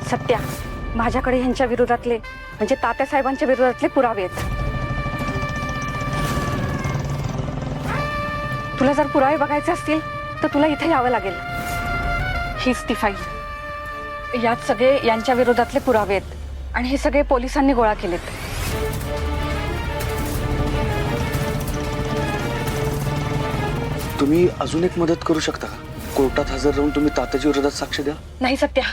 सत्या, माझ्याकडे ह्यांच्या विरोधातले म्हणजे तात्यासाहेबांच्या विरोधातले पुरावे आहेत. तुला जर पुरावे बघायचे असतील तर तुला इथे यावं लागेल. हीच ती फाईल. यात सगळे यांच्या विरोधातले पुरावे आहेत आणि हे सगळे पोलिसांनी गोळा केलेत. तुम्ही अजून एक मदत करू शकता का? कोर्टात हजर राहून तुम्ही तात्याच्या विरोधात साक्ष द्या. नाही सत्या,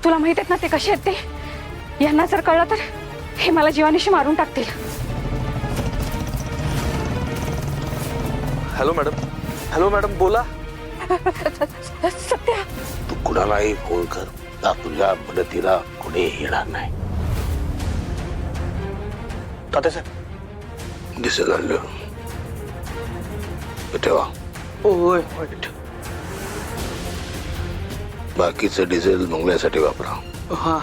तुला माहित आहेत ना ते कसे आहेत ते. यांना जर कळलं तर हे मला जीवानीशी मारून टाकतील. हॅलो मॅडम बोला. सत्या, तू कुणालाही फोन कर, ना तुझ्या मदतीला कुणी येणार नाही. तात्यासाहेब दिसेल आणलं ठेवा. होय. बाकीचं डिझेल बंगल्यासाठी वापरा. हा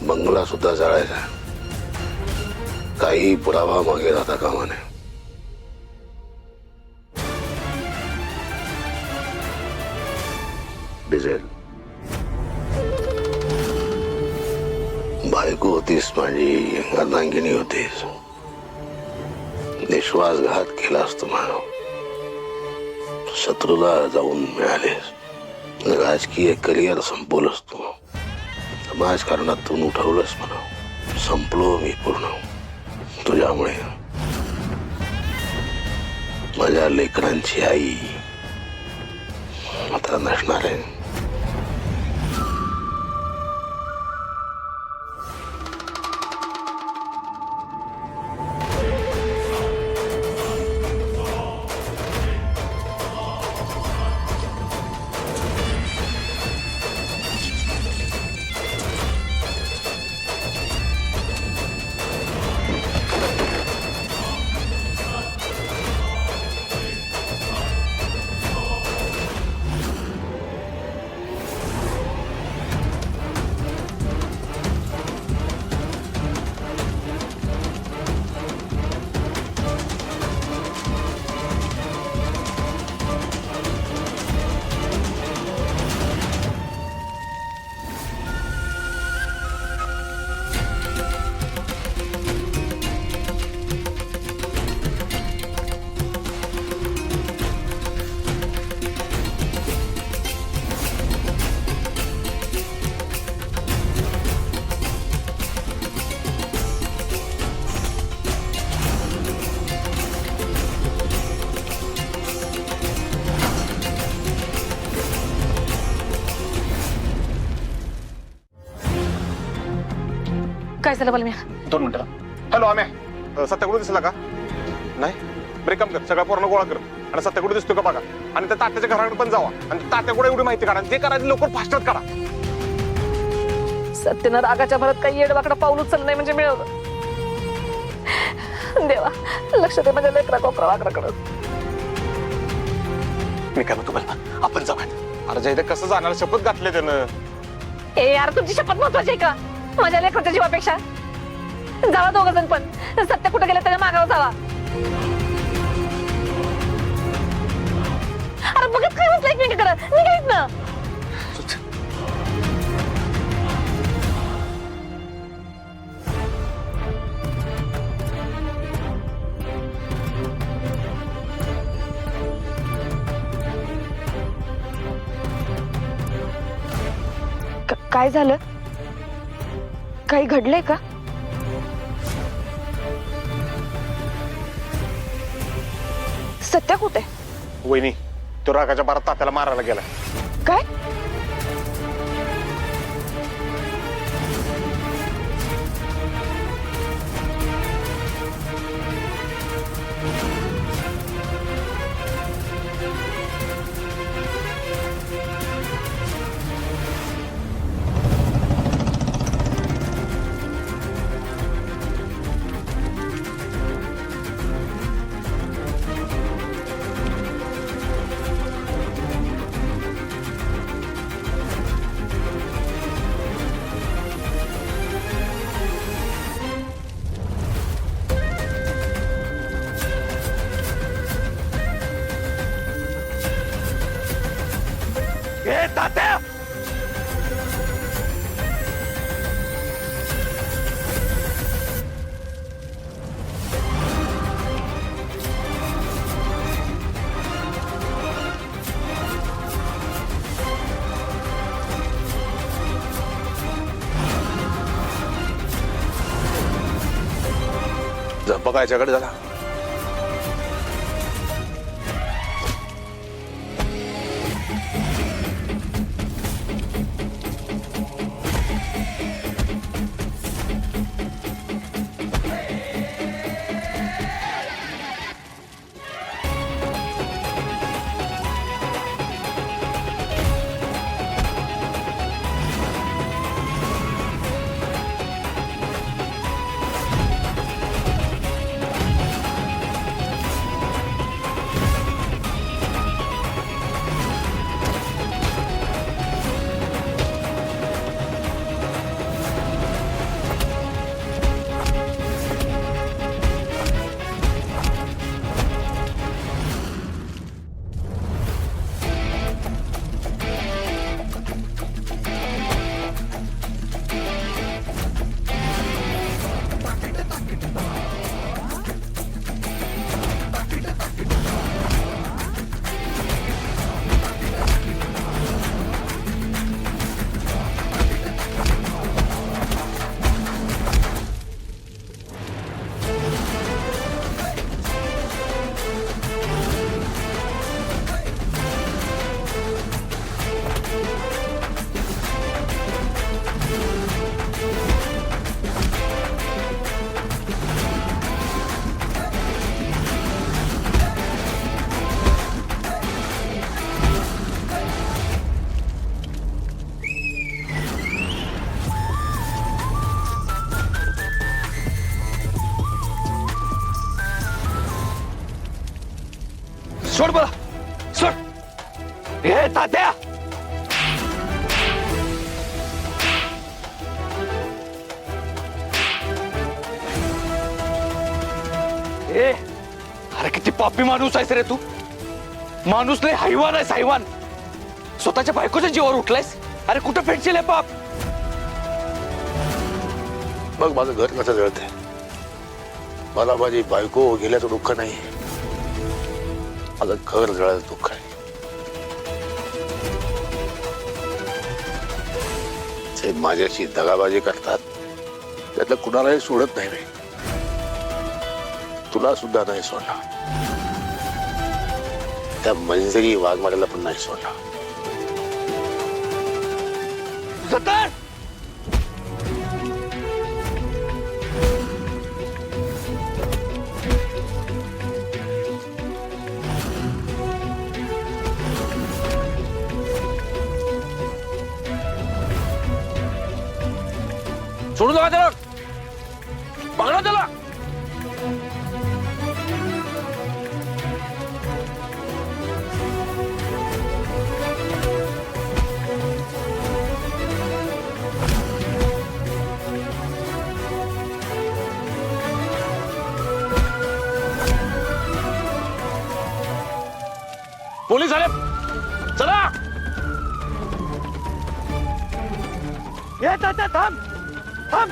बंगला सुद्धा जाळायचा. काही पुरावा मागे राहता कामा नये. डिझेल बायको होतीस माझी, अर्धांगिनी होतीस. विश्वासघात केलास तुम्हाला, शत्रूला जाऊन मिळालेस. राजकीय करिअर संपवलंस तू. समाजकारणातून उठवलंस मला. संपलो मी पूर्ण तुझ्यामुळे. माझ्या लेकरांची आई आता नसणार आहे. काय झालं बलम्या? 2 मिनिटं. हॅलो आम्या, सत्याकडून दिसला का? नाही. ब्रेक काम कर, सगळा पूर्ण गोळा कर आणि सत्याकडून दिसतो का बघा. आणि त्या तात्याच्या घराकडे पण जावा आणि तात्याकडे एवढी माहिती काढा. जे करायचं लवकर फास्टात करा. सत्यनं रागाच्या भरात काही येडवाकडं पाऊल उचललं नाही म्हणजे मिळवलं. देवा, लक्ष दे माझ्या लेकरा कोकरा वाकराकडं. मी काय म्हणतो बलमा, आपण जाऊ. अरे जायचं कसं जाणार? शपथ घातले त्यानं. ए यार, तुमची शपथ महत्वाची आहे का माझ्या लेकराच्या जीवापेक्षा? जावा दोघ जण, पण सत्य कुठे गेले त्याच्या मागावर जावा. अरे बघत काय म्हटलं एकमेकाकडे, निघायत ना. काय झालं? काही घडलंय का? सत्या कुठे? वहिनी, तो रागाच्या बारात तात्याला मारायला गेला. काय? ए तात्या, बघा याच्याकडे जरा. सोड मला, सोड. हे तात्या, ए अरे किती पापी माणूस आहेस रे तू. माणूस नाही, हैवान आहेस, हैवान. स्वतःच्या बायकोच्या जीवावर उठलायस. अरे कुठं फेडशील हे पाप. बघ माझं घर कसं जळतंय. मला माझी बायको गेल्याचं दुःख नाही, माझं घर जळायचं दुःख आहे. जे माझ्याशी दगाबाजी करतात त्यातलं कुणालाही सोडत नाही मी. तुला सुद्धा नाही सोडणार, त्या मंजरी वाघमाऱ्याला पण नाही सोडणार. सत्तर. सोडू नका त्याला, पकडा त्याला. पोलीस आले, चला. येत थांब, थांब.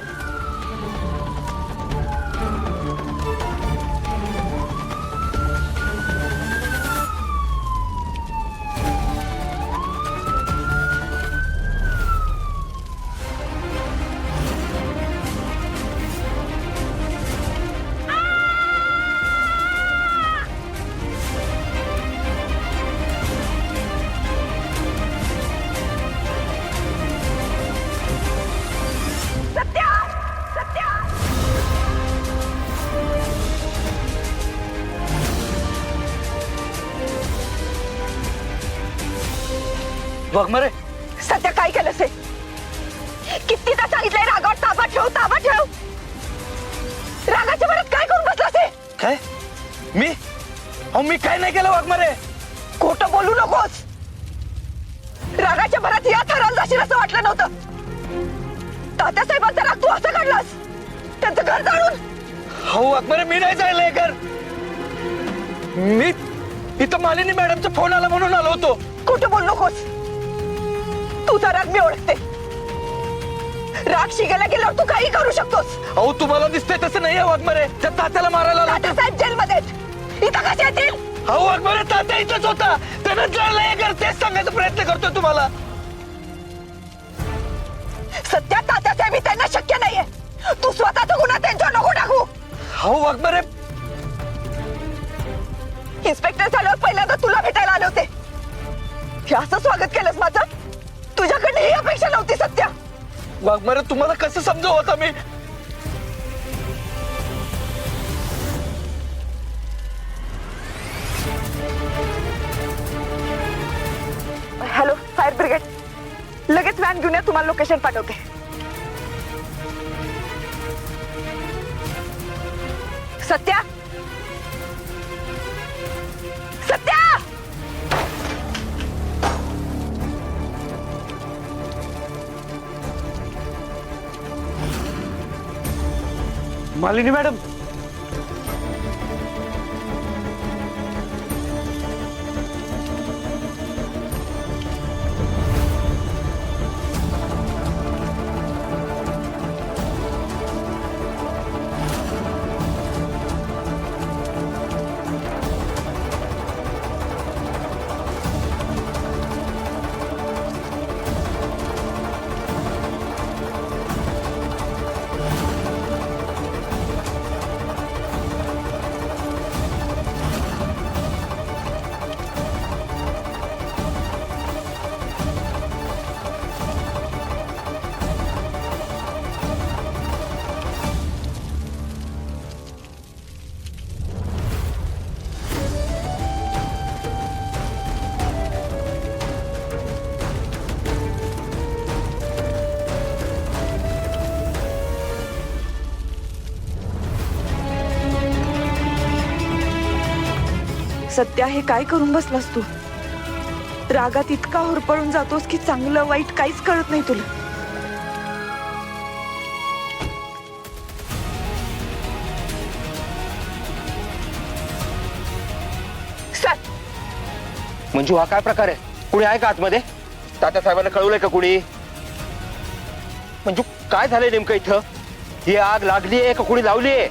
वाघमारे, सध्या काय केलंस हे? कितीदा सांगितलंय रागावर ताबा ठेव, ताबा ठेव. रागाच्या भरात काय करून बसलास हे? काय मी? अहो मी काय नाही केलं वाघमारे. खोटं बोलू नकोस. रागाच्या भरात या थराला जाशील असं वाटलं नव्हतं. तात्यासाहेबांचा राग तू असं काढलास, त्यांचं घर जाणून. हो वाघमारे, मी नाही जायला घर. मी इथं मालिनी मॅडमचा फोन आला म्हणून आलो होतो. खोटं बोलू नकोस. तुझा राग मी ओळखते. राग शिकायला गेल्यावर तू काही करू शकतोस. अहो तुम्हाला दिसतंय तसं नाहीये वाघमारे. त्या तात्याला मारायला लावतो. तात्यासाहेब जेलमध्ये इथं कसे येतील? अहो वाघमारे, तात्या इथंच होता. त्यानं जळलंय घर, तेच सांगायचा प्रयत्न करतोय तुम्हाला. सध्या तात्यासाहेब त्यांना शक्य नाहीये. तू स्वतःचा गुन्हा त्यांच्यावर नको टाकू. हो वाघमारे, इन्स्पेक्टर झाल्यावर पहिल्यांदा तुला भेटायला आले होते. हे असं स्वागत केलंस माझं? तुझ्याकडनं ही अपेक्षा नव्हती सत्या. वाघमारे तुम्हाला कसं समजावं आता मी? हॅलो फायर ब्रिगेड, लगेच व्हॅन घेऊन या, तुम्हाला लोकेशन पाठवते. सत्या, सत्या, मालिनी मॅडम, सत्या, हे काय करून बसलास तू? रागात इतका होरपळून जातोस की चांगलं वाईट काहीच कळत नाही तुला. सर, मंजू, हा काय प्रकार आहे? कुणी आहे का आतमध्ये? तात्या साहेबांना कळवलंय का कुणी? मंजू, काय झालंय नेमकं इथं? ही आग लागली आहे का कुणी लावली आहे?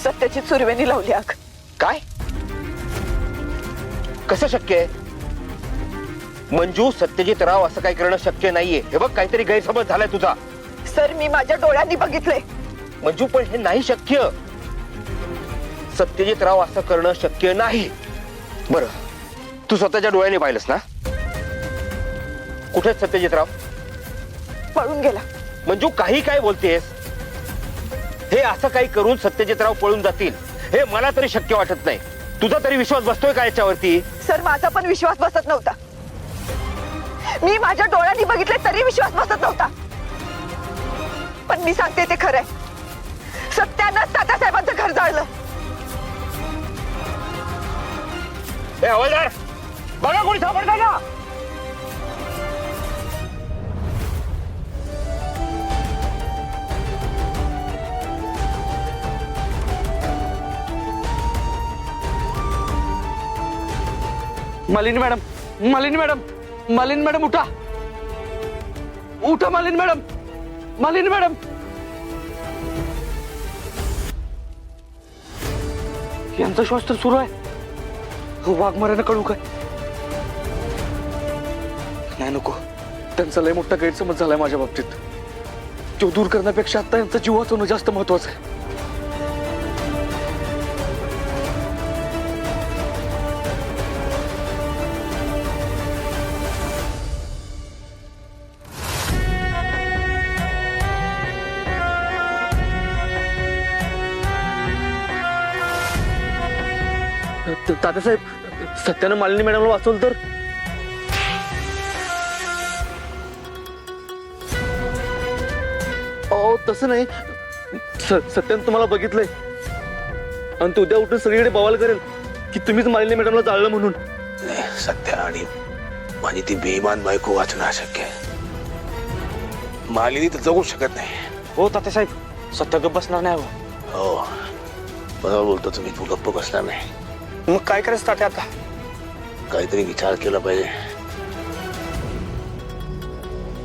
सत्याची सुरवेनी लावली आग. काय? कसं शक्य आहे? मंजू, सत्यजित राव असं काही करणं शक्य नाहीये. हे बघ, काहीतरी गैरसमज झालाय तुझा. सर, मी माझ्या डोळ्यांनी बघितलंय. मंजू, पण हे नाही शक्य. सत्यजित राव असं करणं शक्य नाही. बरं, तू स्वतःच्या डोळ्यांनी पाहिलंस ना? कुठे सत्यजित राव? पळून गेला. मंजू, काही काय बोलतेस? हे असं काही करून सत्यजितराव पळून जातील हे मला तरी शक्य वाटत नाही. तुझा तरी विश्वास बसतोय का याच्यावरती? सर, माझा पण विश्वास बसत नव्हता. मी माझ्या डोळ्यांनी बघितले तरी विश्वास बसत नव्हता. पण मी सांगते ते खरंय. सत्यानं तात्यासाहेबांचं घर जाळलं. ए हवालदार, बघा कोणी सापडतंय का? Malini madam, Malini madam, Malini madam, उठा उठा, मालिनी मॅडम, मालिनी मॅडम. यांचा श्वास तर सुरू आहे. वाघमाऱ्यांना कळू काय? नाही, नको. त्यांचा लय मोठा गैरसमज झालाय माझ्या बाबतीत. तो दूर करण्यापेक्षा आता यांचा जीव वाचवणं जास्त महत्वाचं आहे. तात्यासाहेब, सत्यानं मालिनी मॅडमला वाचवलं तर? तसं नाही. सत्यानं तुम्हाला बघितलंय आणि तो उद्या उठून सगळीकडे बवाल करेल की तुम्हीच मालिनी मॅडमला जाळलं म्हणून. सत्या आणि माझी ती बेईमान बायको वाचणं अशक्य आहे. मालिनी तर जगू शकत नाही. हो तात्यासाहेब, सत्य गप्प बसणार नाही. हो, बरोबर बोलतो तुम्ही. तू गप्प बसणार नाही. मग काय करायचं तात्या आता? काहीतरी विचार केला पाहिजे.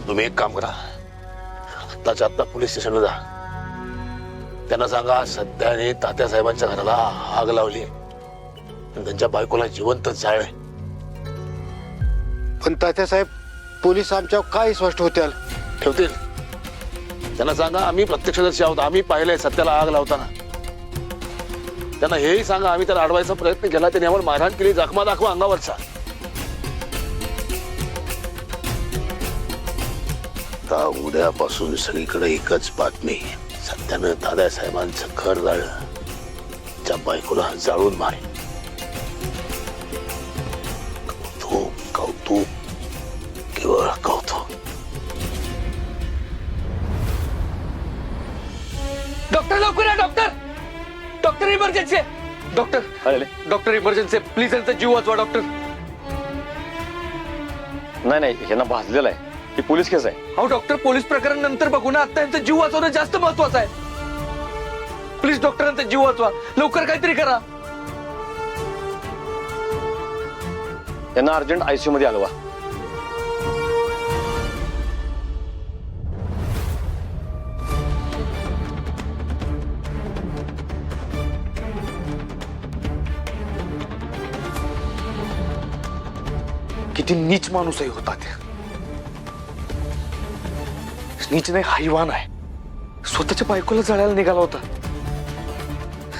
तुम्ही एक काम करा, आत्ताच्या आत्ता पोलीस स्टेशनला जा. त्यांना सांगा सध्याने तात्यासाहेबांच्या घराला आग लावली आणि त्यांच्या बायकोला जिवंत जाळले. पण तात्यासाहेब, पोलीस आमच्यावर काय विश्वास ठेवतील? त्यांना सांगा आम्ही प्रत्यक्षदर्शी आहोत, आम्ही पाहिलंय सत्याला आग लावताना. त्यांना हेही सांगा आम्ही त्याला अडवायचा प्रयत्न केला, त्याने आम्हाला मारहाण केली, जखमा दाखवा अंगावरचा. आता उद्यापासून सगळीकडे एकच बातमी, सत्यानं दादासाहेबांचं घर जाळलं, त्या बायकोला जाळून मारे. कौतुक कौतुक केवळ कौतुक. डॉक्टर लवकर या, डॉक्टर डॉक्टर इमर्जन्सी आहे. डॉक्टर डॉक्टर इमर्जन्सी आहे, प्लीज यांचा जीव वाचवा डॉक्टर. नाही नाही, यांना भाजलेला आहे, ही पोलीस केस आहे. अहो डॉक्टर, पोलीस प्रकरण नंतर बघू ना, आता यांचा जीव वाचवणं जास्त महत्वाचं आहे. प्लीज डॉक्टरांचा जीव वाचवा, लवकर काहीतरी करा. यांना अर्जंट आयसीयू मध्ये हलवा. किती नीच माणूस आहे होता त्या. नीच नाही, हैवान आहे. स्वतःच्या बायकोला जळायला निघाला होता.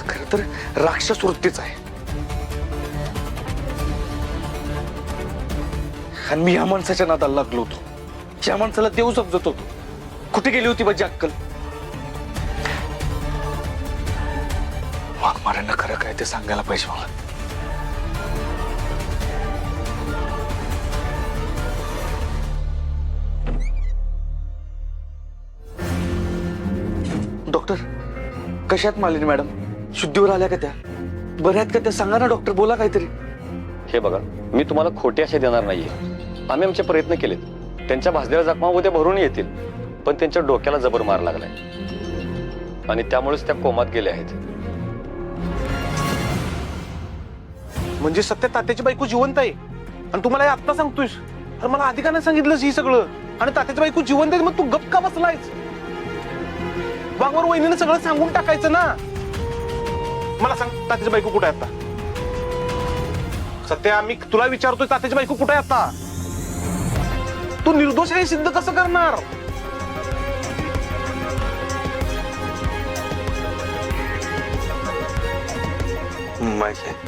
खर तर राक्षस वृत्तीच आहे. आणि मी या माणसाच्या नादाला लागलो होतो. ज्या माणसाला देव समजत होतो. कुठे गेली होती माझी अक्कल? वाघमाऱ्यांना खरं काय ते सांगायला पाहिजे मला. डॉक्टर, कशात मालिनी मॅडम? शुद्धीवर आल्या का त्या? बऱ्या आहेत का त्या? सांगा ना डॉक्टर, बोला काहीतरी. हे बघा, मी तुम्हाला खोटे आशा देणार नाहीये. आम्ही आमचे प्रयत्न केलेत. त्यांच्या भाजलेल्या जखमा उद्या भरून येतील, पण त्यांच्या डोक्याला जबर मार लागलाय आणि त्यामुळेच त्या कोमात गेल्या आहेत. म्हणजे सत्य तात्याची बायको जिवंत आहे आणि तुम्हाला हे आत्ता सांगतोयस? अरे मला आधी का नाही सांगितलंस ही सगळं? आणि तात्याची बायको जिवंत आहे, मग तू गप का बसलायस? वाघमार वहिनीने सगळं सांगून टाकायचं ना. मला सांग, तात्याची बायको कुठे आहे आता? सत्या, मी तुला विचारतोय, तात्याची बायको कुठे आहे आता? तू निर्दोष आहे सिद्ध कसं करणार? माहिती.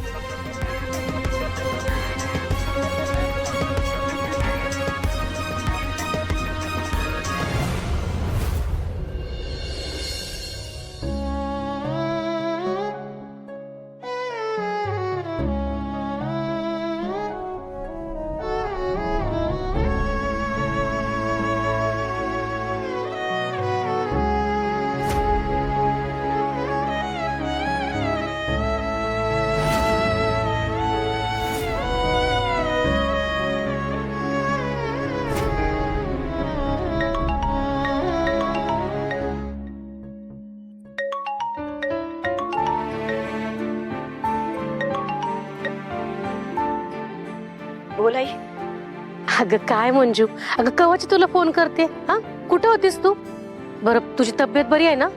बोलाई. अगं काय मंजू, अगं कवाची तुला फोन करते. हा, कुठे होतीस तू? बरं, तुझी तब्येत बरी आहे ना?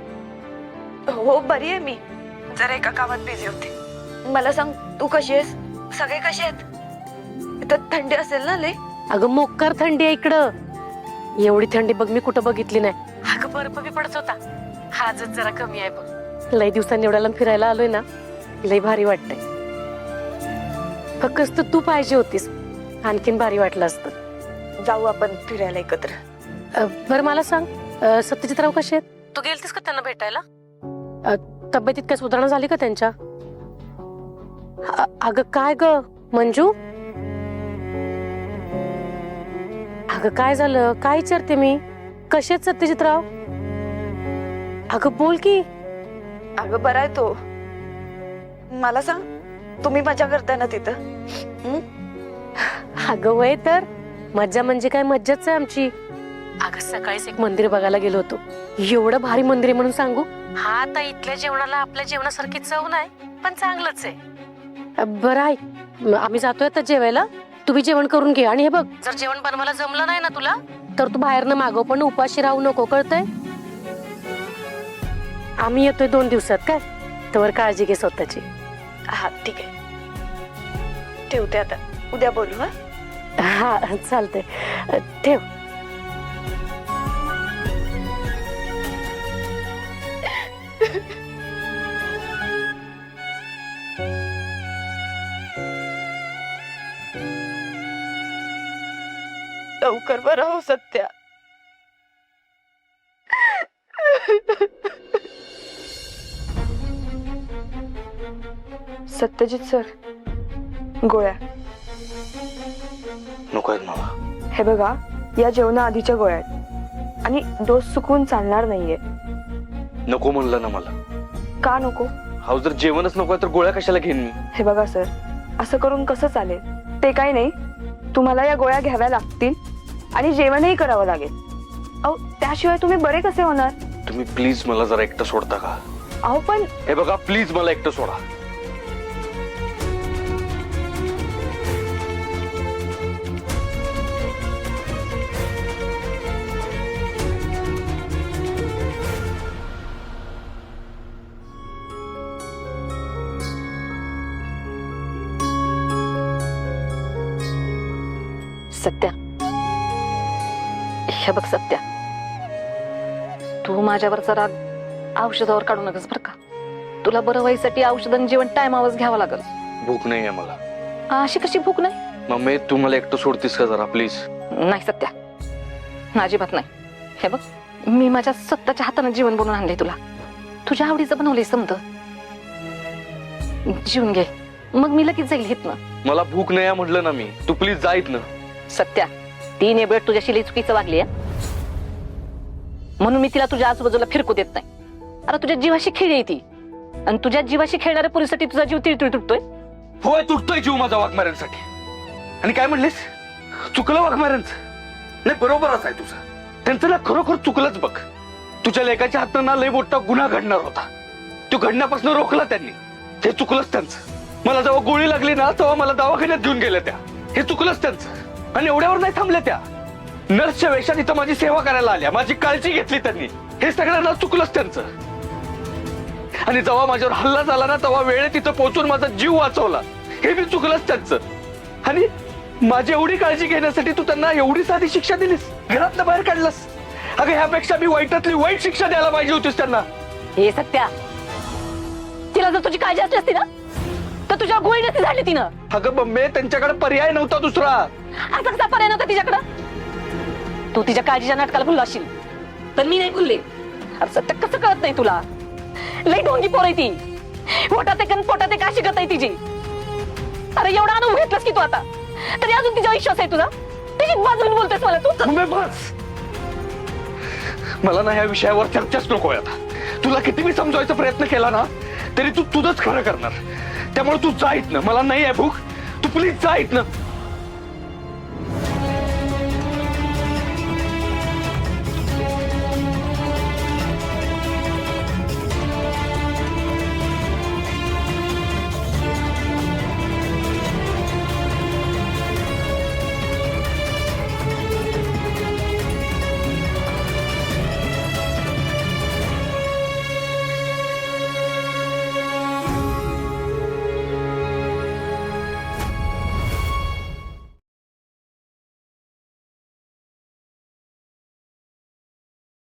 हो बरी आहे मी, जरा एका कामात बिझी होते. मला सांग, तू कशी आहेस? सगळे कसे आहेत? इथं थंडी असेल ना लय? अगं मोक्कार थंडी आहे इकडं. एवढी थंडी बघ मी कुठं बघितली नाही. अगं बर्फ बी पडत होता, आजच जरा कमी आहे बघ. लय दिवसांनी एवढ्याला फिरायला आलोय ना, लय भारी वाटतंय. फक्त तू पाहिजे होतीस, आणखीन भारी वाटलं असतं. जाऊ आपण फिरायला एकत्र. बरं मला सांग, सत्यजितराव कसे आहेत? तू गेलतीस का त्यांना भेटायला? तब्येतीत काय सुधारणा झाली का त्यांच्या? अगं काय ग मंजू, अगं काय झालं? काय विचारते मी? कसे आहेत सत्यजितराव? अगं बोल की. अगं बरा आहे तो. मला सांग, तुम्ही मजा करताय ना तिथं? अगं वय तर मज्जा म्हणजे काय, मज्जाच आहे आमची. अगं सकाळीच एक मंदिर बघायला गेलो होतो. एवढं भारी मंदिर आहे म्हणून सांगू. हा आता इथल्या जेवणाला आपल्या जेवणासारखी चव नाही, पण चांगलंच आहे. बरं आहे, आम्ही जातोय आता जेवायला. तुम्ही जेवण करून घे. आणि हे बघ, जर जेवण बनवायला जमलं नाही ना तुला, तर तू बाहेरनं मागव, पण उपाशी राहू नको, कळतंय? आम्ही येतोय 2 दिवसात, काय तर काळजी घे स्वतःची. हा ठीक आहे, ठेवते आता, उद्या बोलू. हा हा चालतंय, ठेव. लवकर बरं हो सत्या. सत्यजित सर, गोळ्या. नको आहेत मला. हे बघा, या जेवणा आधीच्या गोळ्या आहेत आणि डोस चुकवून चालणार नाहीये. नको म्हणलं ना मला. का नको? हा जर जेवणच नको आहे तर गोळ्या कशाला घेईन मी? हे बघा सर, असं करून कसं चालेल? ते काही नाही, तुम्हाला या गोळ्या घ्याव्या लागतील आणि जेवणही करावं लागेल. अहो, त्याशिवाय तुम्ही बरे कसे होणार? तुम्ही प्लीज मला जरा एकटं सोडता का? अहो पण हे बघा, प्लीज मला एकटं सोडा. सत्या, हे बघ सत्या, तू माझ्यावरचा राग औषधावर काढू नकस बर का. तुला बरं व्हायसाठी औषध आणि जेवण टायमावरच घ्यावं लागल. भूक नाही आहे मला. अशी कशी भूक नाही? मम्मी, तू मला एकटं सोडतीस का जरा प्लीज? नाही सत्या, अजिबात नाही. हे बघ, मी माझ्या स्वतःच्या हाताने जेवण बनवून आणले तुला. तुझ्या आवडीचं बनवलंय समज. जेवून घे, मग मी लगेच जाईल इथनं. मला भूक नाही आहे म्हटलं ना मी. तू प्लीज जा इथनं. सत्या, ती नेबळ तुझ्याशी लई चुकीचं वागली आहे, म्हणून मी तिला तुझ्या आजूबाजूला फिरकू देत नाही. अरे तुझ्या जीवाशी खेळ ती, आणि तुझ्या जीवाशी खेळणाऱ्या पोरीसाठी तुझा जीव तिळतिळ तुटतोय. होय, तुटतोय जीव माझा वाघमाऱ्यांसाठी. आणि काय म्हणलीस? चुकलं वाघमाऱ्यांचं? नाही, बरोबरच आहे तुझं. त्यांचं ना खरोखर चुकलंच बघ. तुझ्या लेकाच्या हातनं ना लय मोठा गुन्हा घडणार होता. तो घडण्यापासून रोखला त्यांनी. हे चुकलंच त्यांचं. मला जेव्हा गोळी लागली ना तेव्हा मला दवाखान्यात घेऊन गेल्या त्या. हे चुकलंच त्यांचं. आणि एवढ्यावर नाही थांबल्या त्या. नर्सच्या वेशात इथं माझी सेवा करायला आल्या, माझी काळजी घेतली त्यांनी. हे सगळ्यांना चुकलंच त्यांचं. आणि जेव्हा माझ्यावर हल्ला झाला ना तेव्हा वेळेत तिथं पोहोचून माझा जीव वाचवला. हे मी चुकलंच त्यांचं. आणि माझी एवढी काळजी घेण्यासाठी तू त्यांना एवढी साधी शिक्षा दिलीस, घरातनं बाहेर काढलास. अगं, ह्यापेक्षा मी वाईटातली वाईट शिक्षा द्यायला पाहिजे होतीस त्यांना. हे सत्या, तिला जर तुझी काळजी असली असती ना तर तुझ्या गोळी नसती झाली तिनं. अगं मम्मी, त्यांच्याकडे पर्याय नव्हता दुसरा. असा कसा पर्याय नव्हता तिच्याकडं? तू तिच्या काळजीच्या नाटकाला भुलला असशील, पण मी नाही भुलले. अरे सत्य, कसं कळत नाही तुला? लई ढोंगी पोर आहे ती. पोटात एक पोटात एक अशी गत आहे तिची. अरे एवढा अनुभव घेतलास की तू आता, तरी अजून तिचा विश्वास आहे तुझा? तिची बाजून बोलतोयस मला तू? मम्मी बस, मला ना ह्या विषयावर चर्चाच नको आता. तुला किती मी समजायचा प्रयत्न केला ना तरी तू तुझंच खरं करणार. त्यामुळे तू जा इथनं. मला नाही आहे भूक. तू प्लीज जा इथनं.